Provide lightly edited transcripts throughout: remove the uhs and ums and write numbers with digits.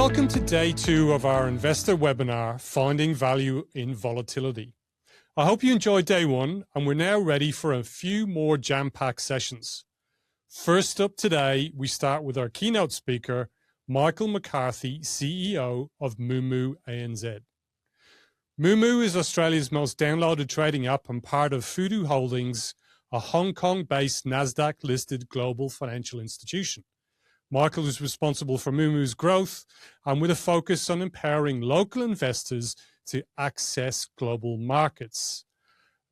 Welcome to day 2 of our investor webinar, Finding Value in Volatility. I hope you enjoyed day 1 and we're now ready for a few more jam-packed sessions. First up today, we start with our keynote speaker, Michael McCarthy, CEO of Moomoo ANZ. Moomoo is Australia's most downloaded trading app and part of Fudu Holdings, a Hong Kong-based NASDAQ-listed global financial institution. Michael is responsible for Moomoo's growth and with a focus on empowering local investors to access global markets.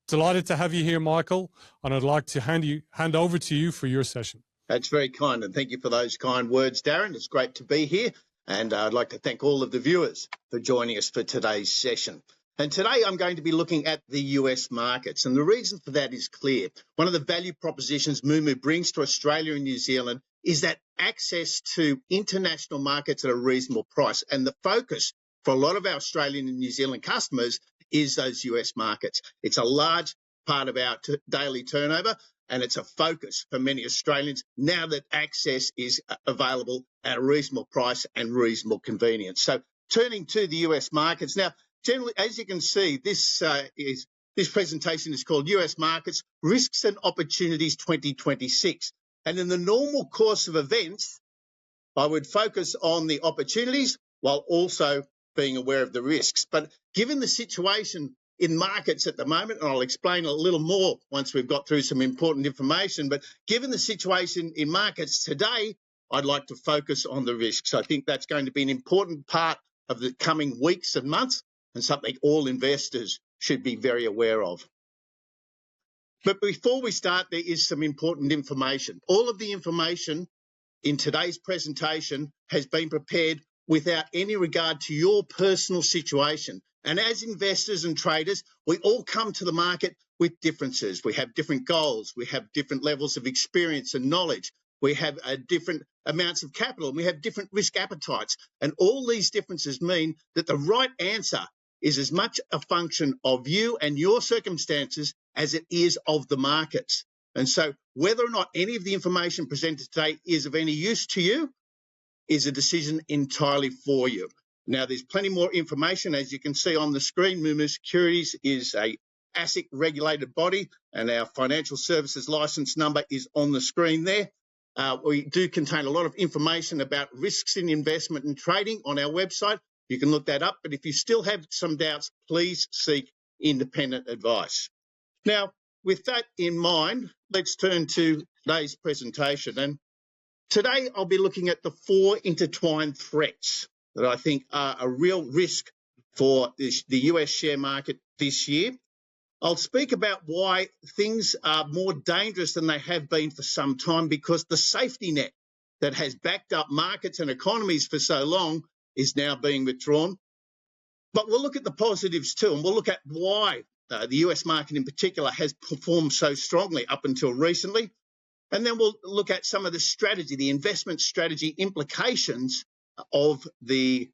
Delighted to have you here, Michael, and I'd like to hand over to you for your session. That's very kind, and thank you for those kind words, Darren. It's great to be here, and I'd like to thank all of the viewers for joining us for today's session. And today I'm going to be looking at the US markets, and the reason for that is clear. One of the value propositions Moomoo brings to Australia and New Zealand is that access to international markets at a reasonable price. And the focus for a lot of our Australian and New Zealand customers is those US markets. It's a large part of our daily turnover, and it's a focus for many Australians now that access is available at a reasonable price and reasonable convenience. So turning to the US markets. Now, generally, as you can see, this presentation is called US Markets, Risks and Opportunities 2026. And in the normal course of events, I would focus on the opportunities while also being aware of the risks. But given the situation in markets at the moment, and I'll explain a little more once we've got through some important information, but given the situation in markets today, I'd like to focus on the risks. I think that's going to be an important part of the coming weeks and months and something all investors should be very aware of. But before we start, there is some important information. All of the information in today's presentation has been prepared without any regard to your personal situation. And as investors and traders, we all come to the market with differences. We have different goals. We have different levels of experience and knowledge. We have different amounts of capital. And we have different risk appetites. And all these differences mean that the right answer is as much a function of you and your circumstances as it is of the markets. And so whether or not any of the information presented today is of any use to you is a decision entirely for you. Now, there's plenty more information. As you can see on the screen, Moomoo Securities is a ASIC regulated body, and our financial services license number is on the screen there. We do contain a lot of information about risks in investment and trading on our website. You can look that up, but if you still have some doubts, please seek independent advice. Now, with that in mind, let's turn to today's presentation. And today I'll be looking at the 4 intertwined threats that I think are a real risk for the US share market this year. I'll speak about why things are more dangerous than they have been for some time, because the safety net that has backed up markets and economies for so long is now being withdrawn. But we'll look at the positives too, and we'll look at why the US market in particular has performed so strongly up until recently. And then we'll look at some of the strategy, the investment strategy implications of the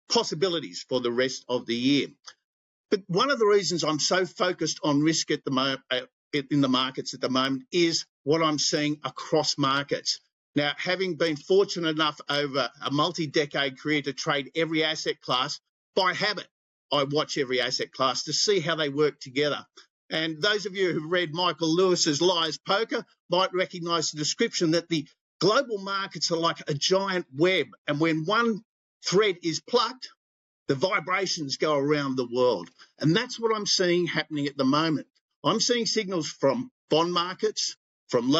possibilities for the rest of the year. But one of the reasons I'm so focused on risk at in the markets at the moment is what I'm seeing across markets. Now, having been fortunate enough over a multi-decade career to trade every asset class, by habit, I watch every asset class to see how they work together. And those of you who've read Michael Lewis's Liar's Poker might recognise the description that the global markets are like a giant web, and when one thread is plucked, the vibrations go around the world. And that's what I'm seeing happening at the moment. I'm seeing signals from bond markets, from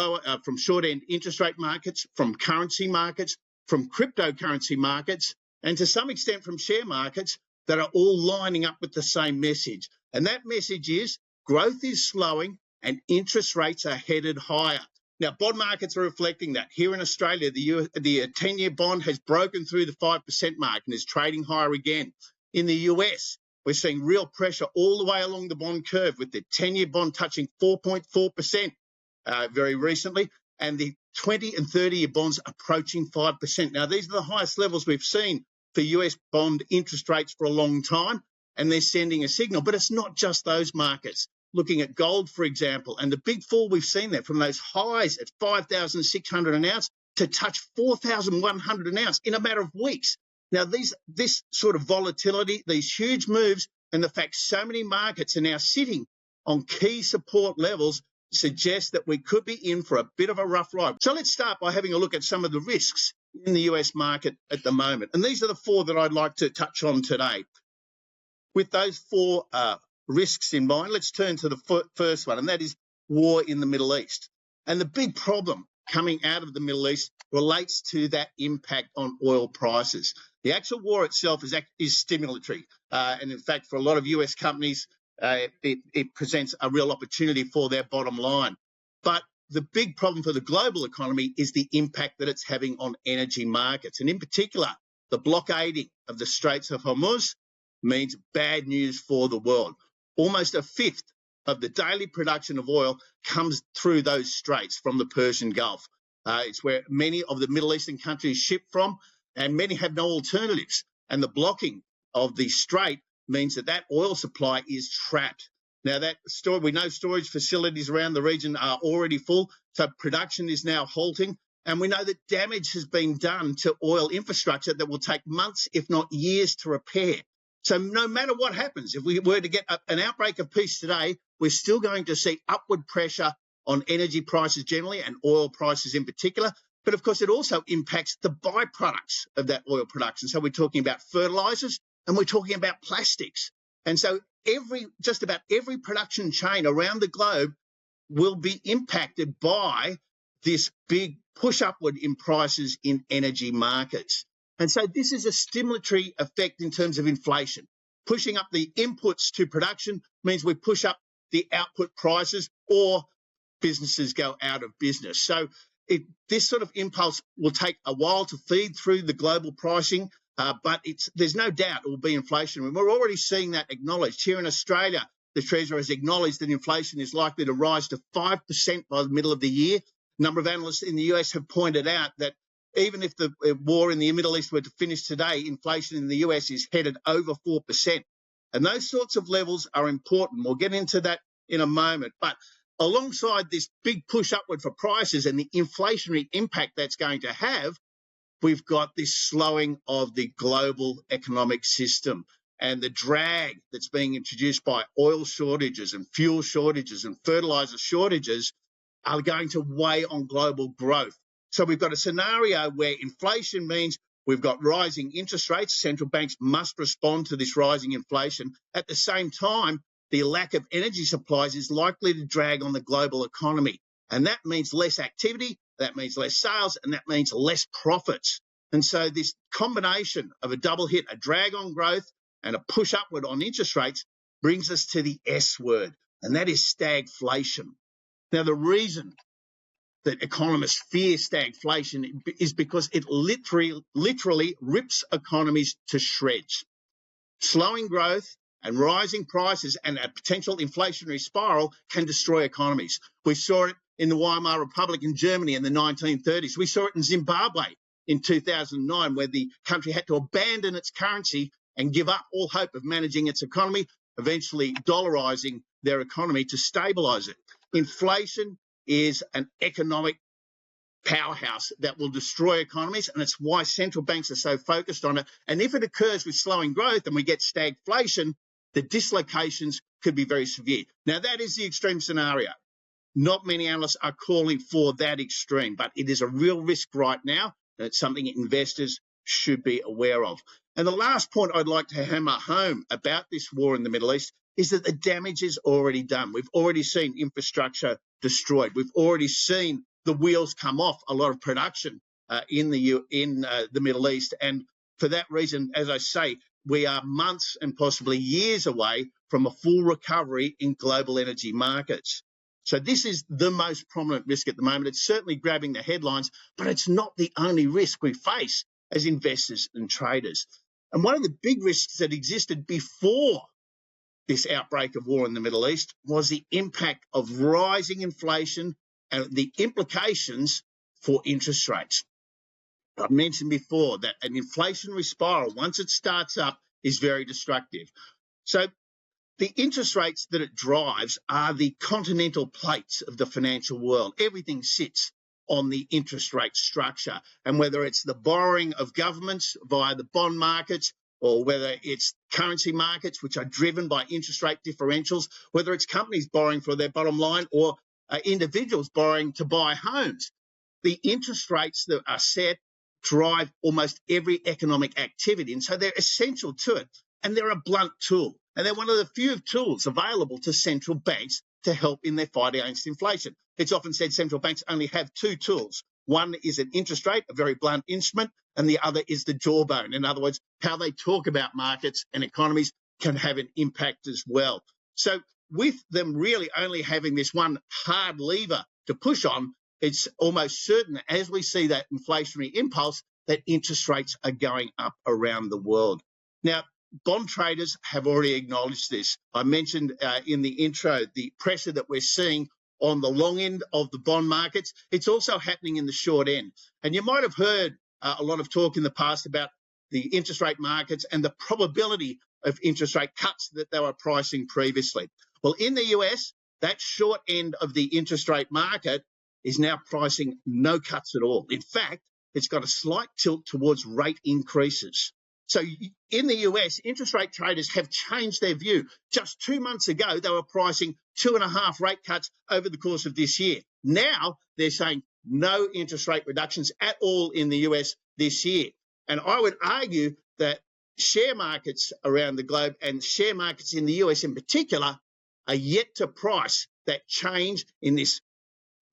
short-end interest rate markets, from currency markets, from cryptocurrency markets, and to some extent from share markets that are all lining up with the same message. And that message is growth is slowing and interest rates are headed higher. Now, bond markets are reflecting that. Here in Australia, the 10-year bond has broken through the 5% mark and is trading higher again. In the US, we're seeing real pressure all the way along the bond curve, with the 10-year bond touching 4.4%. Very recently, and the 20 and 30-year bonds approaching 5%. Now, these are the highest levels we've seen for US bond interest rates for a long time, and they're sending a signal. But it's not just those markets. Looking at gold, for example, and the big fall we've seen there from those highs at 5,600 an ounce to touch 4,100 an ounce in a matter of weeks. Now, this sort of volatility, these huge moves, and the fact so many markets are now sitting on key support levels suggests that we could be in for a bit of a rough ride. So let's start by having a look at some of the risks in the US market at the moment. And these are the four that I'd like to touch on today. With those four risks in mind, let's turn to the first one, and that is war in the Middle East. And the big problem coming out of the Middle East relates to that impact on oil prices. The actual war itself is stimulatory. And in fact, for a lot of US companies, it presents a real opportunity for their bottom line. But the big problem for the global economy is the impact that it's having on energy markets. And in particular, the blockading of the Straits of Hormuz means bad news for the world. Almost a fifth of the daily production of oil comes through those straits from the Persian Gulf. It's where many of the Middle Eastern countries ship from, and many have no alternatives. And the blocking of the strait means that oil supply is trapped. Now, we know storage facilities around the region are already full, so production is now halting. And we know that damage has been done to oil infrastructure that will take months, if not years, to repair. So no matter what happens, if we were to get an outbreak of peace today, we're still going to see upward pressure on energy prices generally and oil prices in particular. But of course, it also impacts the byproducts of that oil production. So we're talking about fertilizers and we're talking about plastics. And so just about every production chain around the globe will be impacted by this big push upward in prices in energy markets. And so this is a stimulatory effect in terms of inflation. Pushing up the inputs to production means we push up the output prices, or businesses go out of business. So this sort of impulse will take a while to feed through the global pricing, but there's no doubt it will be inflation. And we're already seeing that acknowledged. Here in Australia, the Treasurer has acknowledged that inflation is likely to rise to 5% by the middle of the year. A number of analysts in the US have pointed out that even if the war in the Middle East were to finish today, inflation in the US is headed over 4%. And those sorts of levels are important. We'll get into that in a moment. But alongside this big push upward for prices and the inflationary impact that's going to have, we've got this slowing of the global economic system. And the drag that's being introduced by oil shortages and fuel shortages and fertilizer shortages are going to weigh on global growth. So we've got a scenario where inflation means we've got rising interest rates. Central banks must respond to this rising inflation. At the same time, the lack of energy supplies is likely to drag on the global economy. And that means less activity, that means less sales, and that means less profits. And so this combination of a double hit, a drag on growth and a push upward on interest rates, brings us to the S word, and that is stagflation. Now, the reason that economists fear stagflation is because it literally rips economies to shreds. Slowing growth and rising prices and a potential inflationary spiral can destroy economies. We saw it in the Weimar Republic in Germany in the 1930s. We saw it in Zimbabwe in 2009, where the country had to abandon its currency and give up all hope of managing its economy, eventually dollarizing their economy to stabilize it. Inflation is an economic powerhouse that will destroy economies, and it's why central banks are so focused on it. And if it occurs with slowing growth and we get stagflation, the dislocations could be very severe. Now, that is the extreme scenario. Not many analysts are calling for that extreme, but it is a real risk right now, and it's something investors should be aware of. And the last point I'd like to hammer home about this war in the Middle East is that the damage is already done. We've already seen infrastructure destroyed. We've already seen the wheels come off a lot of production in the Middle East. And for that reason, as I say, we are months and possibly years away from a full recovery in global energy markets. So this is the most prominent risk at the moment. It's certainly grabbing the headlines, but it's not the only risk we face as investors and traders. And one of the big risks that existed before this outbreak of war in the Middle East was the impact of rising inflation and the implications for interest rates. I've mentioned before that an inflationary spiral, once it starts up, is very destructive. So the interest rates that it drives are the continental plates of the financial world. Everything sits on the interest rate structure. And whether it's the borrowing of governments via the bond markets, or whether it's currency markets, which are driven by interest rate differentials, whether it's companies borrowing for their bottom line, or individuals borrowing to buy homes, the interest rates that are set drive almost every economic activity. And so they're essential to it. And they're a blunt tool. And they're one of the few tools available to central banks to help in their fight against inflation. It's often said central banks only have two tools. One is an interest rate, a very blunt instrument, and the other is the jawbone. In other words, how they talk about markets and economies can have an impact as well. So with them really only having this one hard lever to push on, it's almost certain, as we see that inflationary impulse, that interest rates are going up around the world. Now, bond traders have already acknowledged this. I mentioned in the intro the pressure that we're seeing on the long end of the bond markets. It's also happening in the short end. And you might have heard a lot of talk in the past about the interest rate markets and the probability of interest rate cuts that they were pricing previously. Well, in the US, that short end of the interest rate market is now pricing no cuts at all. In fact, it's got a slight tilt towards rate increases. So in the US, interest rate traders have changed their view. Just 2 months ago, they were pricing 2.5 rate cuts over the course of this year. Now they're saying no interest rate reductions at all in the US this year. And I would argue that share markets around the globe, and share markets in the US in particular, are yet to price that change in this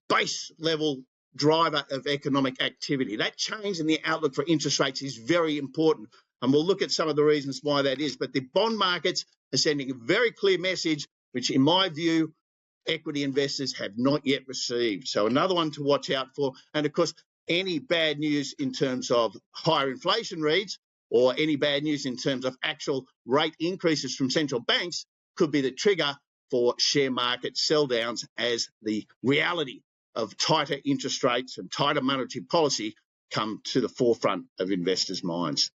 base level driver of economic activity. That change in the outlook for interest rates is very important. And we'll look at some of the reasons why that is. But the bond markets are sending a very clear message, which in my view, equity investors have not yet received. So another one to watch out for. And of course, any bad news in terms of higher inflation reads, or any bad news in terms of actual rate increases from central banks, could be the trigger for share market sell downs as the reality of tighter interest rates and tighter monetary policy come to the forefront of investors' minds.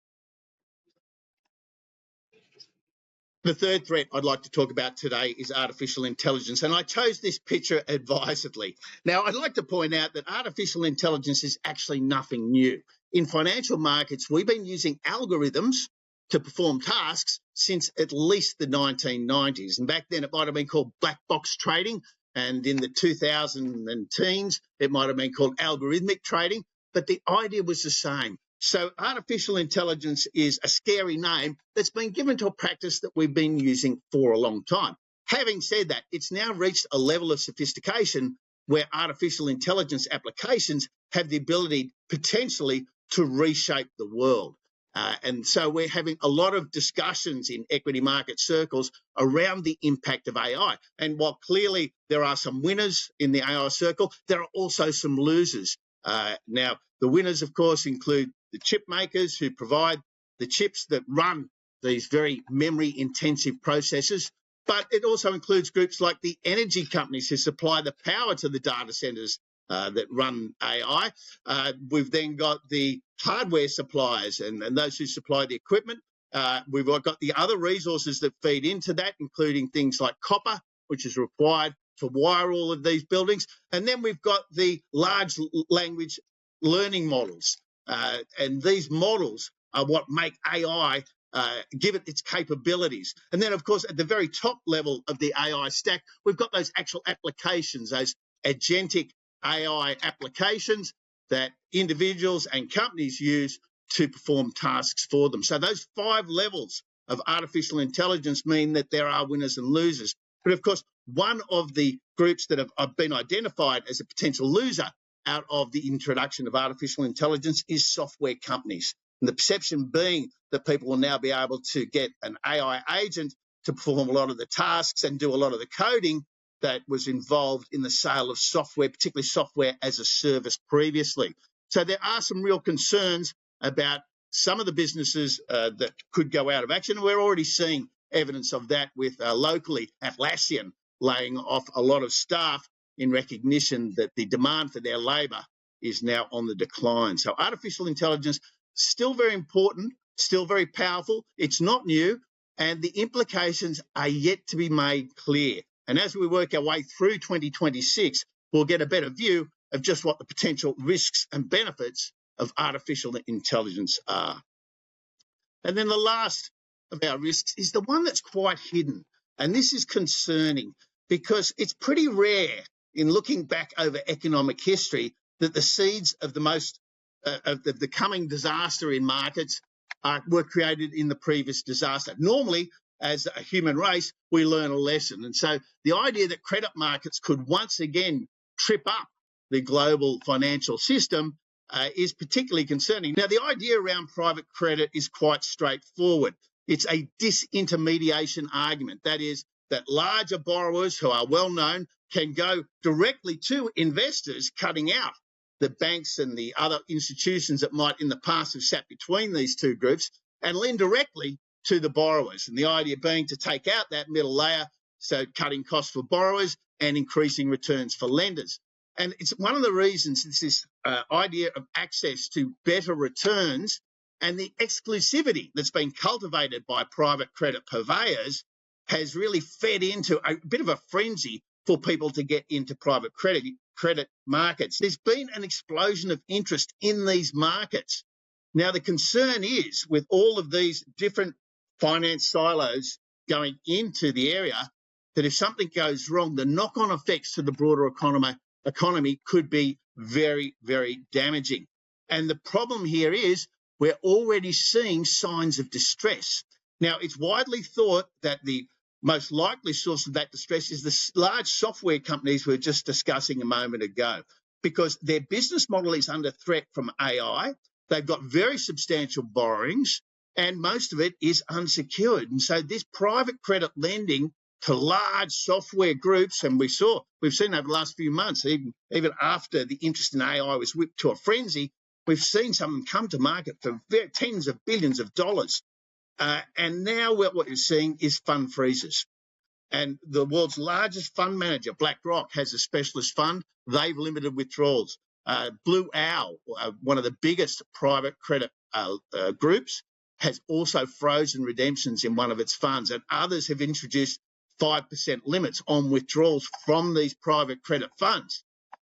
The third threat I'd like to talk about today is artificial intelligence, and I chose this picture advisedly. Now, I'd like to point out that artificial intelligence is actually nothing new. In financial markets, we've been using algorithms to perform tasks since at least the 1990s. And back then, it might have been called black box trading, and in the 2010s, it might have been called algorithmic trading, but the idea was the same. So artificial intelligence is a scary name that's been given to a practice that we've been using for a long time. Having said that, it's now reached a level of sophistication where artificial intelligence applications have the ability potentially to reshape the world. And so we're having a lot of discussions in equity market circles around the impact of AI. And while clearly there are some winners in the AI circle, there are also some losers. Now, the winners, of course, include the chip makers who provide the chips that run these very memory-intensive processes, but it also includes groups like the energy companies who supply the power to the data centres that run AI. We've then got the hardware suppliers and those who supply the equipment. We've got the other resources that feed into that, including things like copper, which is required to wire all of these buildings. And then we've got the large language learning models. And these models are what make AI, give it its capabilities. And then, of course, at the very top level of the AI stack, we've got those actual applications, those agentic AI applications that individuals and companies use to perform tasks for them. So those 5 levels of artificial intelligence mean that there are winners and losers. But of course, one of the groups that have been identified as a potential loser out of the introduction of artificial intelligence is software companies. And the perception being that people will now be able to get an AI agent to perform a lot of the tasks and do a lot of the coding that was involved in the sale of software, particularly software as a service previously. So there are some real concerns about some of the businesses that could go out of action. We're already seeing evidence of that with locally Atlassian laying off a lot of staff in recognition that the demand for their labour is now on the decline. So artificial intelligence, still very important, still very powerful. It's not new, and the implications are yet to be made clear. And as we work our way through 2026, we'll get a better view of just what the potential risks and benefits of artificial intelligence are. And then the last of our risks is the one that's quite hidden. And this is concerning because it's pretty rare in looking back over economic history that the seeds of the coming disaster in markets were created in the previous disaster. Normally, as a human race, we learn a lesson. And so the idea that credit markets could once again trip up the global financial system is particularly concerning. Now, the idea around private credit is quite straightforward. It's a disintermediation argument. That is, that larger borrowers who are well known can go directly to investors, cutting out the banks and the other institutions that might in the past have sat between these two groups, and lend directly to the borrowers. And the idea being to take out that middle layer, so cutting costs for borrowers and increasing returns for lenders. And it's one of the reasons this idea of access to better returns and the exclusivity that's been cultivated by private credit purveyors has really fed into a bit of a frenzy for people to get into private credit markets. There's been an explosion of interest in these markets. Now, the concern is with all of these different finance silos going into the area, that if something goes wrong, the knock-on effects to the broader economy could be very, very damaging. And the problem here is we're already seeing signs of distress. Now, it's widely thought that the most likely source of that distress is the large software companies we were just discussing a moment ago, because their business model is under threat from AI. They've got very substantial borrowings, and most of it is unsecured. And so this private credit lending to large software groups, and we've seen over the last few months, even after the interest in AI was whipped to a frenzy, we've seen some of them come to market for tens of billions of dollars. And now what you're seeing is fund freezes. And the world's largest fund manager, BlackRock, has a specialist fund. They've limited withdrawals. Blue Owl, one of the biggest private credit groups, has also frozen redemptions in one of its funds. And others have introduced 5% limits on withdrawals from these private credit funds.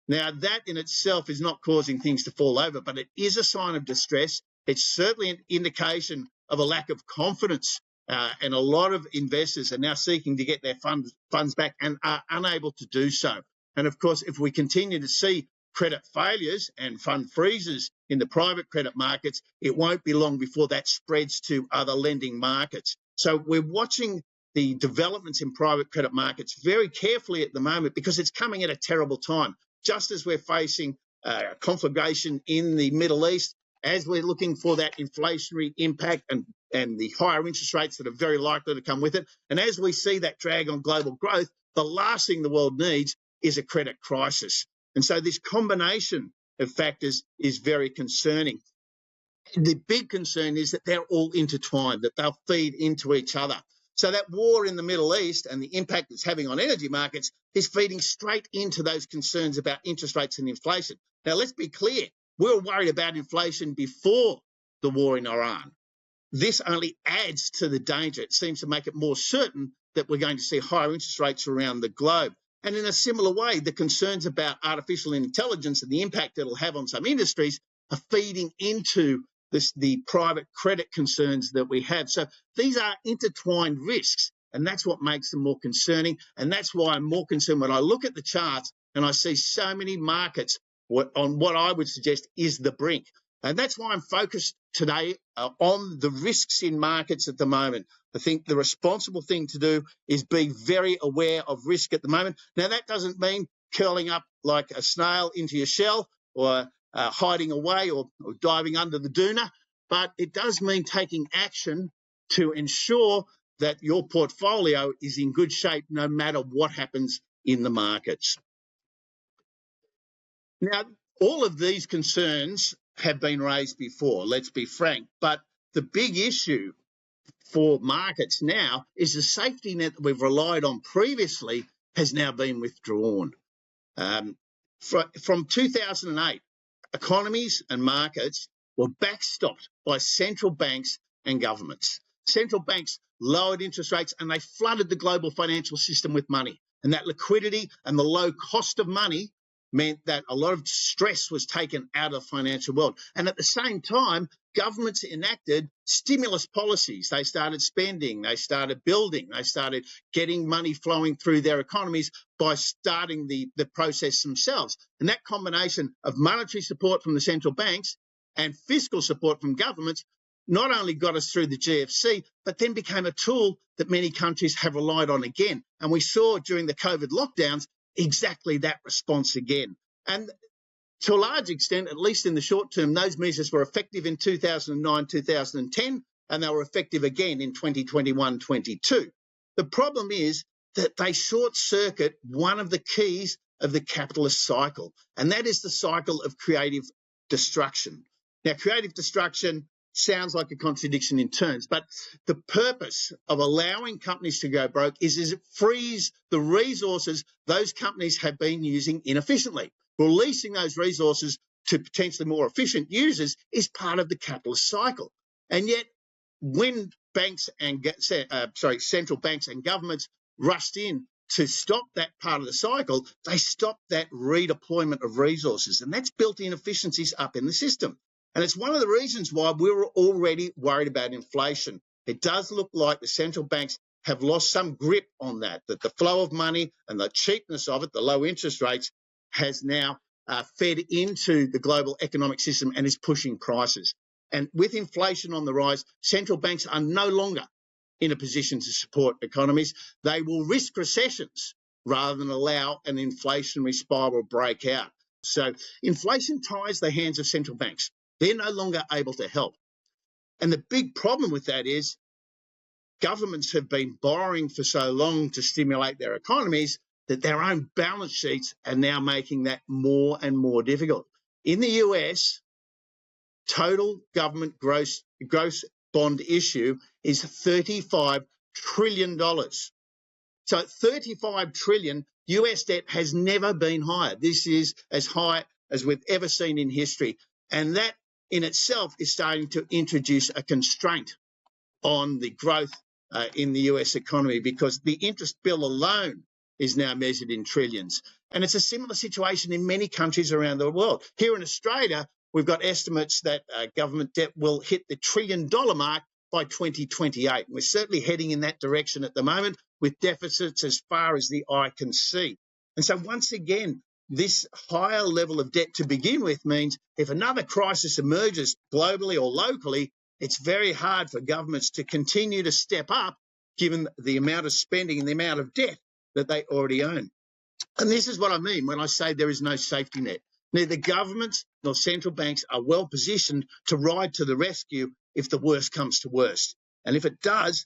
Now, that in itself is not causing things to fall over, but it is a sign of distress. It's certainly an indication of a lack of confidence, and a lot of investors are now seeking to get their funds back and are unable to do so. And of course, if we continue to see credit failures and fund freezes in the private credit markets, it won't be long before that spreads to other lending markets. So we're watching the developments in private credit markets very carefully at the moment, because it's coming at a terrible time. Just as we're facing conflagration in the Middle East, as we're looking for that inflationary impact and the higher interest rates that are very likely to come with it, and as we see that drag on global growth, the last thing the world needs is a credit crisis. And so this combination of factors is very concerning. The big concern is that they're all intertwined, that they'll feed into each other. So that war in the Middle East and the impact it's having on energy markets is feeding straight into those concerns about interest rates and inflation. Now, let's be clear. We were worried about inflation before the war in Iran. This only adds to the danger. It seems to make it more certain that we're going to see higher interest rates around the globe. And in a similar way, the concerns about artificial intelligence and the impact it'll have on some industries are feeding into the private credit concerns that we have. So these are intertwined risks, and that's what makes them more concerning. And that's why I'm more concerned when I look at the charts and I see so many markets on what I would suggest is the brink. And that's why I'm focused today on the risks in markets at the moment. I think the responsible thing to do is be very aware of risk at the moment. Now, that doesn't mean curling up like a snail into your shell or hiding away or diving under the doona, but it does mean taking action to ensure that your portfolio is in good shape no matter what happens in the markets. Now, all of these concerns have been raised before, let's be frank, but the big issue for markets now is the safety net that we've relied on previously has now been withdrawn. From 2008, economies and markets were backstopped by central banks and governments. Central banks lowered interest rates and they flooded the global financial system with money. And that liquidity and the low cost of money meant that a lot of stress was taken out of the financial world. And at the same time, governments enacted stimulus policies. They started spending, they started building, they started getting money flowing through their economies by starting the process themselves. And that combination of monetary support from the central banks and fiscal support from governments not only got us through the GFC, but then became a tool that many countries have relied on again. And we saw during the COVID lockdowns exactly that response again. And to a large extent, at least in the short term, those measures were effective in 2009, 2010, and they were effective again in 2021-22. The problem is that they short-circuit one of the keys of the capitalist cycle, and that is the cycle of creative destruction. Now, creative destruction sounds like a contradiction in terms, but the purpose of allowing companies to go broke is it frees the resources those companies have been using inefficiently. Releasing those resources to potentially more efficient users is part of the capitalist cycle. And yet, when central banks and governments rushed in to stop that part of the cycle, they stopped that redeployment of resources, and that's built inefficiencies up in the system. And it's one of the reasons why we were already worried about inflation. It does look like the central banks have lost some grip on that the flow of money and the cheapness of it, the low interest rates, has now fed into the global economic system and is pushing prices. And with inflation on the rise, central banks are no longer in a position to support economies. They will risk recessions rather than allow an inflationary spiral break out. So inflation ties the hands of central banks. They're no longer able to help. And the big problem with that is governments have been borrowing for so long to stimulate their economies that their own balance sheets are now making that more and more difficult. In the US, total government gross bond issue is $35 trillion. So $35 trillion, US debt has never been higher. This is as high as we've ever seen in history. And that in itself is starting to introduce a constraint on the growth in the US economy, because the interest bill alone is now measured in trillions. And it's a similar situation in many countries around the world. Here in Australia, we've got estimates that government debt will hit the $1 trillion mark by 2028. We're certainly heading in that direction at the moment, with deficits as far as the eye can see. And so once again, this higher level of debt to begin with means if another crisis emerges globally or locally, it's very hard for governments to continue to step up given the amount of spending and the amount of debt that they already own. And this is what I mean when I say there is no safety net. Neither governments nor central banks are well positioned to ride to the rescue if the worst comes to worst. And if it does,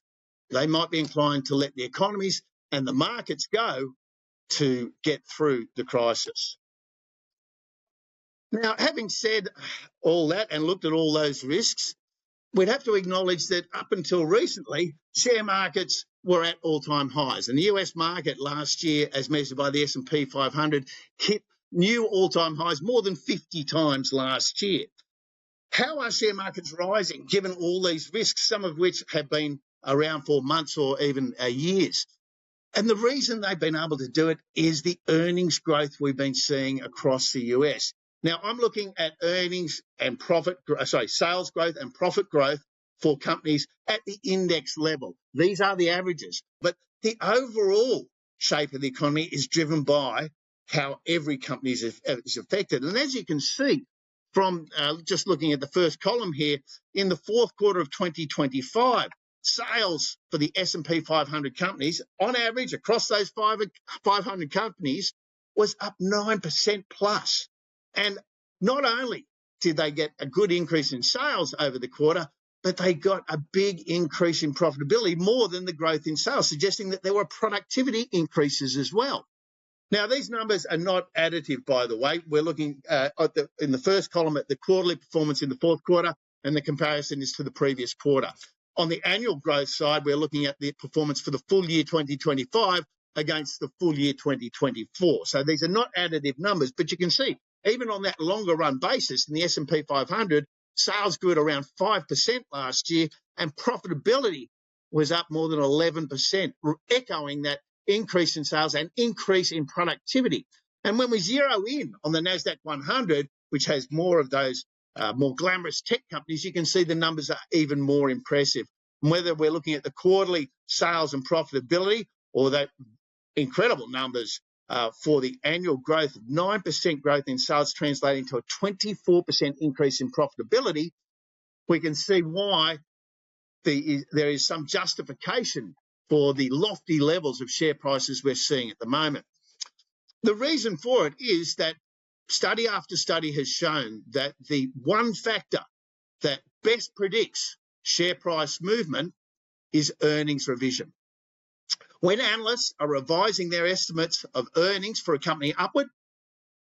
they might be inclined to let the economies and the markets go to get through the crisis. Now, having said all that and looked at all those risks, we'd have to acknowledge that up until recently, share markets were at all-time highs. And the US market last year, as measured by the S&P 500, hit new all-time highs more than 50 times last year. How are share markets rising, given all these risks, some of which have been around for months or even years? And the reason they've been able to do it is the earnings growth we've been seeing across the US. Now, I'm looking at earnings and sales growth and profit growth for companies at the index level. These are the averages. But the overall shape of the economy is driven by how every company is affected. And as you can see from just looking at the first column here, in the fourth quarter of 2025, sales for the S&P 500 companies, on average, across those 500 companies, was up 9% plus. And not only did they get a good increase in sales over the quarter, but they got a big increase in profitability, more than the growth in sales, suggesting that there were productivity increases as well. Now, these numbers are not additive, by the way. We're looking in the first column at the quarterly performance in the fourth quarter, and the comparison is to the previous quarter. On the annual growth side, we're looking at the performance for the full year 2025 against the full year 2024. So these are not additive numbers, but you can see, even on that longer run basis in the S&P 500, sales grew at around 5% last year, and profitability was up more than 11%, echoing that increase in sales and increase in productivity. And when we zero in on the NASDAQ 100, which has more of those more glamorous tech companies, you can see the numbers are even more impressive. And whether we're looking at the quarterly sales and profitability or that incredible numbers for the annual growth of 9% growth in sales translating to a 24% increase in profitability, we can see why there is some justification for the lofty levels of share prices we're seeing at the moment. The reason for it is that study after study has shown that the one factor that best predicts share price movement is earnings revision. When analysts are revising their estimates of earnings for a company upward,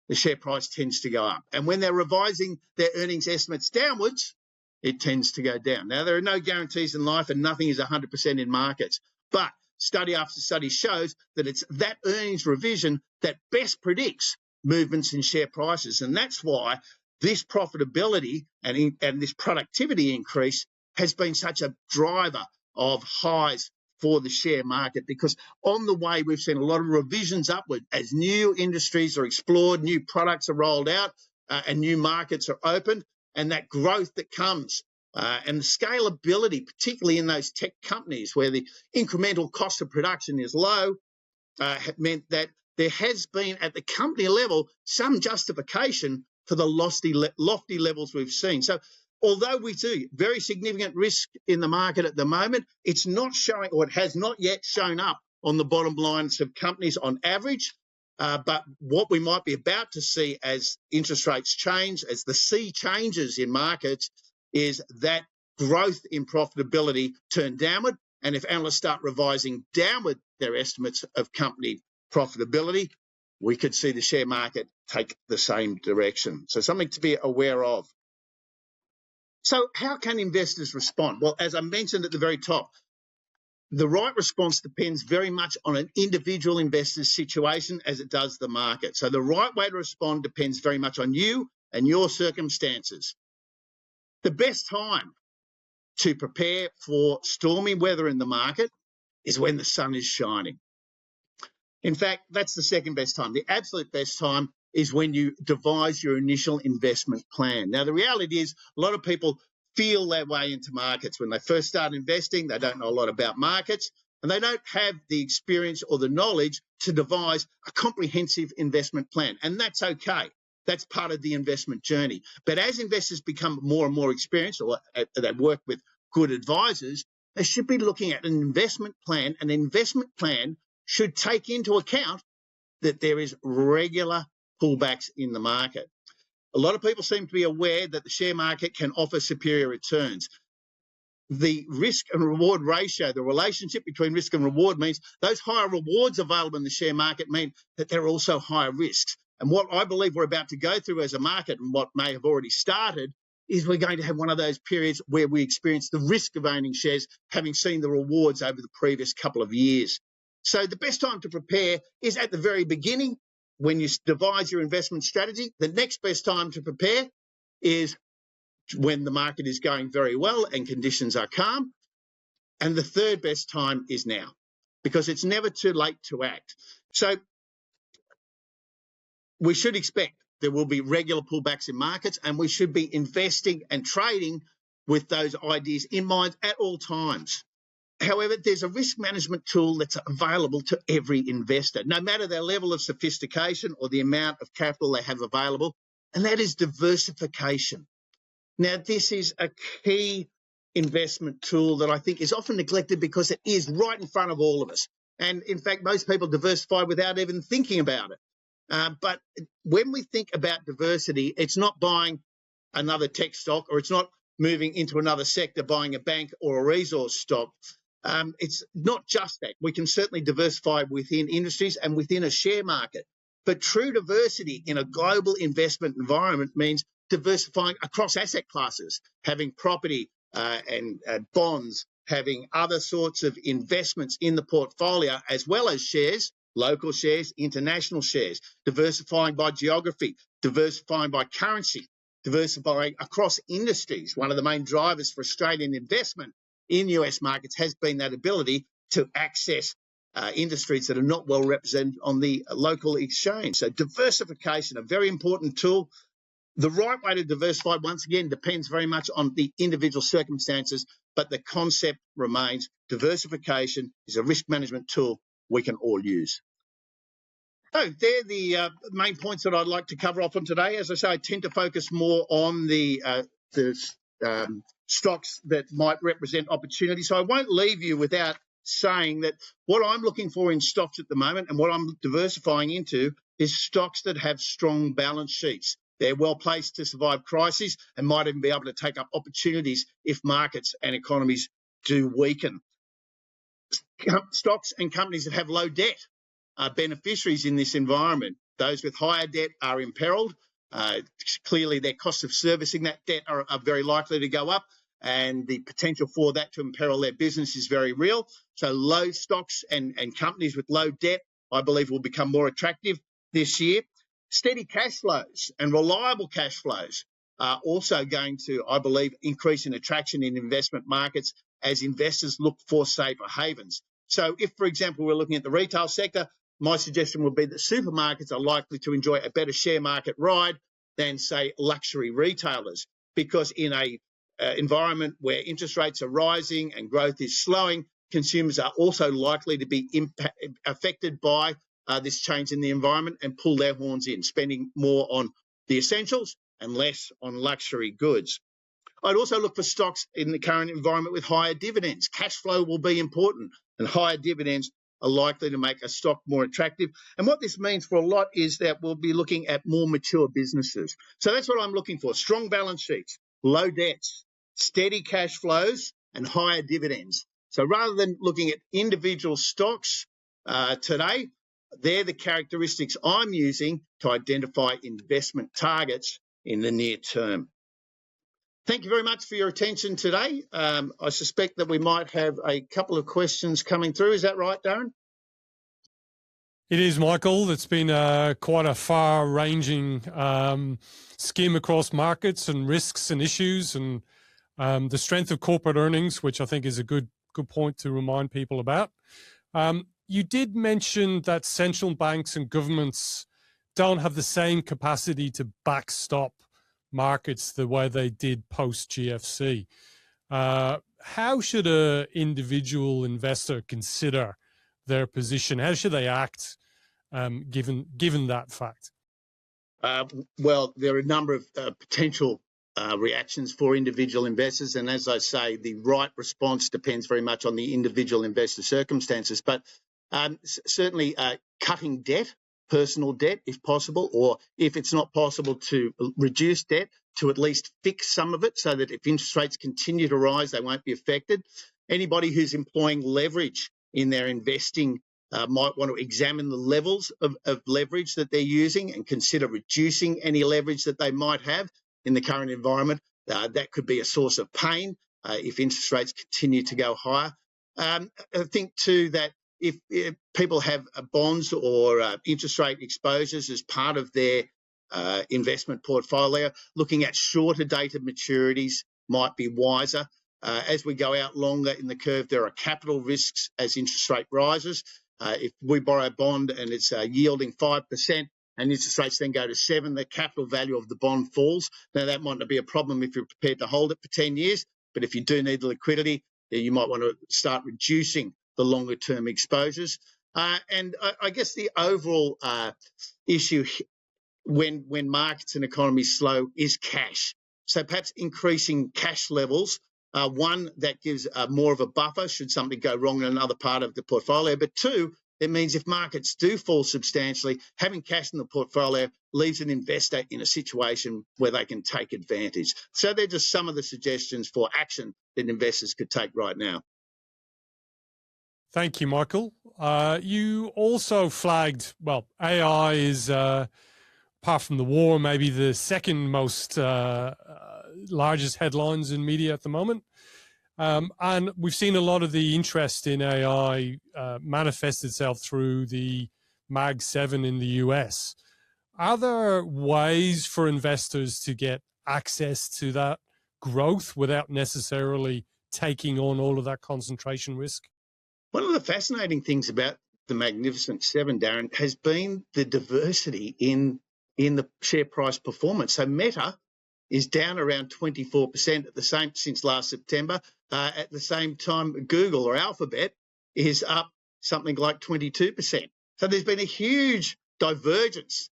the share price tends to go up. And when they're revising their earnings estimates downwards, it tends to go down. Now, there are no guarantees in life and nothing is 100% in markets. But study after study shows that it's that earnings revision that best predicts movements in share prices. And that's why this profitability and this productivity increase has been such a driver of highs for the share market, because on the way we've seen a lot of revisions upward as new industries are explored, new products are rolled out, and new markets are opened, and that growth that comes and the scalability, particularly in those tech companies where the incremental cost of production is low, meant that there has been at the company level some justification for the lofty levels we've seen. So although we see very significant risk in the market at the moment, it's not showing, or it has not yet shown up on the bottom lines of companies on average. But what we might be about to see as interest rates change, as the sea changes in markets, is that growth in profitability turn downward. And if analysts start revising downward their estimates of company profitability, we could see the share market take the same direction. So something to be aware of. So how can investors respond? Well, as I mentioned at the very top, the right response depends very much on an individual investor's situation as it does the market. So the right way to respond depends very much on you and your circumstances. The best time to prepare for stormy weather in the market is when the sun is shining. In fact, that's the second best time. The absolute best time is when you devise your initial investment plan. Now, the reality is a lot of people feel their way into markets. When they first start investing, they don't know a lot about markets, and they don't have the experience or the knowledge to devise a comprehensive investment plan. And that's okay. That's part of the investment journey. But as investors become more and more experienced, or they work with good advisors, they should be looking at an investment plan. An investment plan should take into account that there is regular pullbacks in the market. A lot of people seem to be aware that the share market can offer superior returns. The risk and reward ratio, the relationship between risk and reward, means those higher rewards available in the share market mean that there are also higher risks. And what I believe we're about to go through as a market, and what may have already started, is we're going to have one of those periods where we experience the risk of owning shares, having seen the rewards over the previous couple of years. So the best time to prepare is at the very beginning, when you devise your investment strategy. The next best time to prepare is when the market is going very well and conditions are calm. And the third best time is now, because it's never too late to act. So we should expect there will be regular pullbacks in markets, and we should be investing and trading with those ideas in mind at all times. However, there's a risk management tool that's available to every investor, no matter their level of sophistication or the amount of capital they have available, and that is diversification. Now, this is a key investment tool that I think is often neglected because it is right in front of all of us. And in fact, most people diversify without even thinking about it. But when we think about diversity, it's not buying another tech stock, or it's not moving into another sector, buying a bank or a resource stock. It's not just that. We can certainly diversify within industries and within a share market. But true diversity in a global investment environment means diversifying across asset classes, having property and bonds, having other sorts of investments in the portfolio, as well as shares, local shares, international shares, diversifying by geography, diversifying by currency, diversifying across industries. One of the main drivers for Australian investment in US markets has been that ability to access industries that are not well represented on the local exchange. So diversification, a very important tool. The right way to diversify, once again, depends very much on the individual circumstances, but the concept remains diversification is a risk management tool we can all use. So they're the main points that I'd like to cover off on today. As I say, I tend to focus more on the stocks that might represent opportunity. So I won't leave you without saying that what I'm looking for in stocks at the moment and what I'm diversifying into is stocks that have strong balance sheets. They're well placed to survive crises and might even be able to take up opportunities if markets and economies do weaken. Stocks and companies that have low debt are beneficiaries in this environment. Those with higher debt are imperiled. Clearly, their costs of servicing that debt are very likely to go up, and the potential for that to imperil their business is very real. So low stocks and companies with low debt, I believe, will become more attractive this year. Steady cash flows and reliable cash flows are also going to, I believe, increase in attraction in investment markets as investors look for safer havens. So if, for example, we're looking at the retail sector, my suggestion would be that supermarkets are likely to enjoy a better share market ride than, say, luxury retailers, because in a environment where interest rates are rising and growth is slowing, consumers are also likely to be affected by this change in the environment and pull their horns in, spending more on the essentials and less on luxury goods. I'd also look for stocks in the current environment with higher dividends. Cash flow will be important, and higher dividends are likely to make a stock more attractive. And what this means for a lot is that we'll be looking at more mature businesses. So that's what I'm looking for: strong balance sheets, low debts, steady cash flows, and higher dividends. So rather than looking at individual stocks today, they're the characteristics I'm using to identify investment targets in the near term. Thank you very much for your attention today. I suspect that we might have a couple of questions coming through. Is that right, Darren? It is, Michael. It's been quite a far-ranging skim across markets and risks and issues, and the strength of corporate earnings, which I think is a good point to remind people about. You did mention that central banks and governments don't have the same capacity to backstop markets the way they did post-GFC. How should an individual investor consider their position? How should they act given that fact? Well, there are a number of potential reactions for individual investors, and as I say, the right response depends very much on the individual investor circumstances. But certainly cutting debt, personal debt if possible, or if it's not possible to reduce debt, to at least fix some of it so that if interest rates continue to rise, they won't be affected. Anybody who's employing leverage in their investing might want to examine the levels of leverage that they're using and consider reducing any leverage that they might have in the current environment. That could be a source of pain if interest rates continue to go higher. I think too that if people have bonds or interest rate exposures as part of their investment portfolio, looking at shorter dated maturities might be wiser. As we go out longer in the curve, there are capital risks as interest rate rises. If we borrow a bond and it's yielding 5% and interest rates then go to 7%, the capital value of the bond falls. Now, that might not be a problem if you're prepared to hold it for 10 years, but if you do need the liquidity, you might want to start reducing the longer term exposures. And I guess the overall issue when markets and economies slow is cash. So perhaps increasing cash levels, one, that gives more of a buffer should something go wrong in another part of the portfolio. But two, it means if markets do fall substantially, having cash in the portfolio leaves an investor in a situation where they can take advantage. So they're just some of the suggestions for action that investors could take right now. Thank you, Michael. You also flagged, well, AI is, apart from the war, maybe the second most largest headlines in media at the moment. And we've seen a lot of the interest in AI manifest itself through the Mag 7 in the US. Are there ways for investors to get access to that growth without necessarily taking on all of that concentration risk? One of the fascinating things about the Magnificent Seven, Darren, has been the diversity in the share price performance. So Meta is down around 24% at the same since last September. At the same time, Google or Alphabet is up something like 22%. So there's been a huge divergence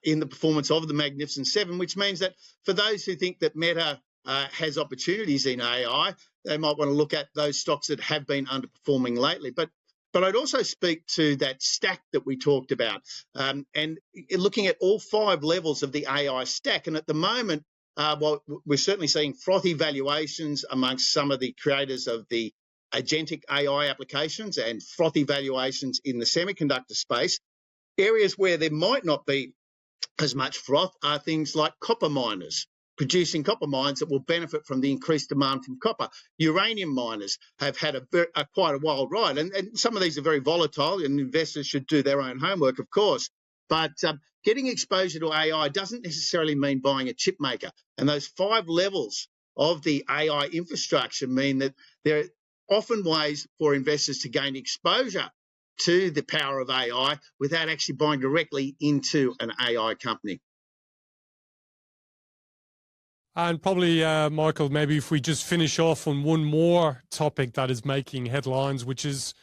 in the performance of the Magnificent Seven, which means that for those who think that Meta has opportunities in AI, they might want to look at those stocks that have been underperforming lately. But I'd also speak to that stack that we talked about, and looking at all 5 levels of the AI stack. And at the moment, well, we're certainly seeing frothy valuations amongst some of the creators of the agentic AI applications and frothy valuations in the semiconductor space. Areas where there might not be as much froth are things like copper miners, producing copper mines that will benefit from the increased demand from copper. Uranium miners have had quite a wild ride, and some of these are very volatile, and investors should do their own homework, of course. But getting exposure to AI doesn't necessarily mean buying a chip maker. And those 5 levels of the AI infrastructure mean that there are often ways for investors to gain exposure to the power of AI without actually buying directly into an AI company. And probably, Michael, maybe if we just finish off on one more topic that is making headlines, which is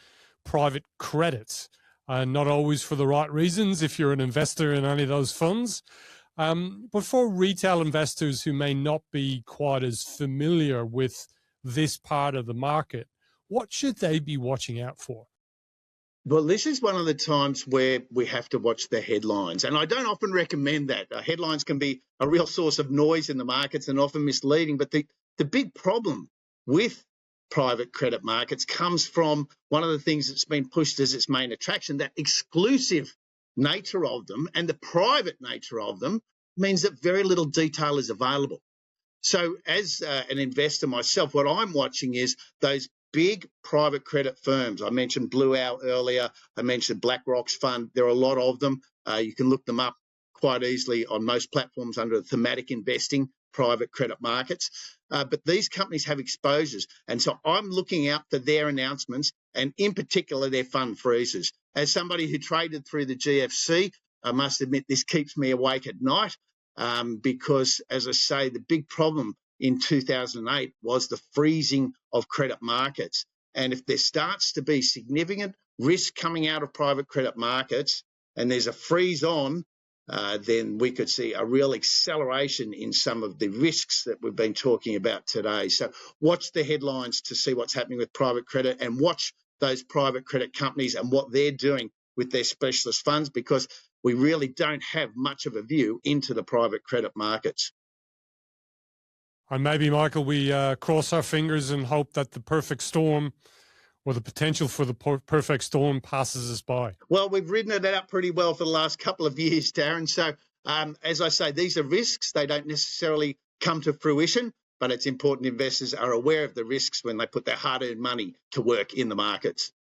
private credit. Not always for the right reasons if you're an investor in any of those funds. But for retail investors who may not be quite as familiar with this part of the market, what should they be watching out for? Well, this is one of the times where we have to watch the headlines. And I don't often recommend that. Headlines can be a real source of noise in the markets and often misleading. But the big problem with private credit markets comes from one of the things that's been pushed as its main attraction, that exclusive nature of them and the private nature of them means that very little detail is available. So as an investor myself, what I'm watching is those big private credit firms. I mentioned Blue Owl earlier. I mentioned BlackRock's fund. There are a lot of them. You can look them up quite easily on most platforms under thematic investing, private credit markets. But these companies have exposures. And so I'm looking out for their announcements and in particular their fund freezes. As somebody who traded through the GFC, I must admit this keeps me awake at night because, as I say, the big problem in 2008 was the freezing of credit markets. And if there starts to be significant risk coming out of private credit markets and there's a freeze on, then we could see a real acceleration in some of the risks that we've been talking about today. So watch the headlines to see what's happening with private credit and watch those private credit companies and what they're doing with their specialist funds, because we really don't have much of a view into the private credit markets. And maybe, Michael, we cross our fingers and hope that the perfect storm or the potential for the perfect storm passes us by. Well, we've ridden it out pretty well for the last couple of years, Darren. So, as I say, these are risks. They don't necessarily come to fruition, but it's important investors are aware of the risks when they put their hard-earned money to work in the markets.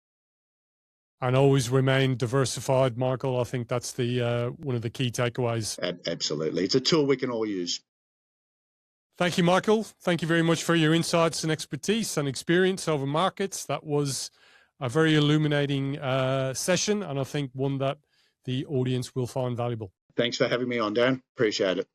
And always remain diversified, Michael. I think that's the one of the key takeaways. Absolutely. It's a tool we can all use. Thank you, Michael. Thank you very much for your insights and expertise and experience over markets. That was a very illuminating session, and I think one that the audience will find valuable. Thanks for having me on, Darren. Appreciate it.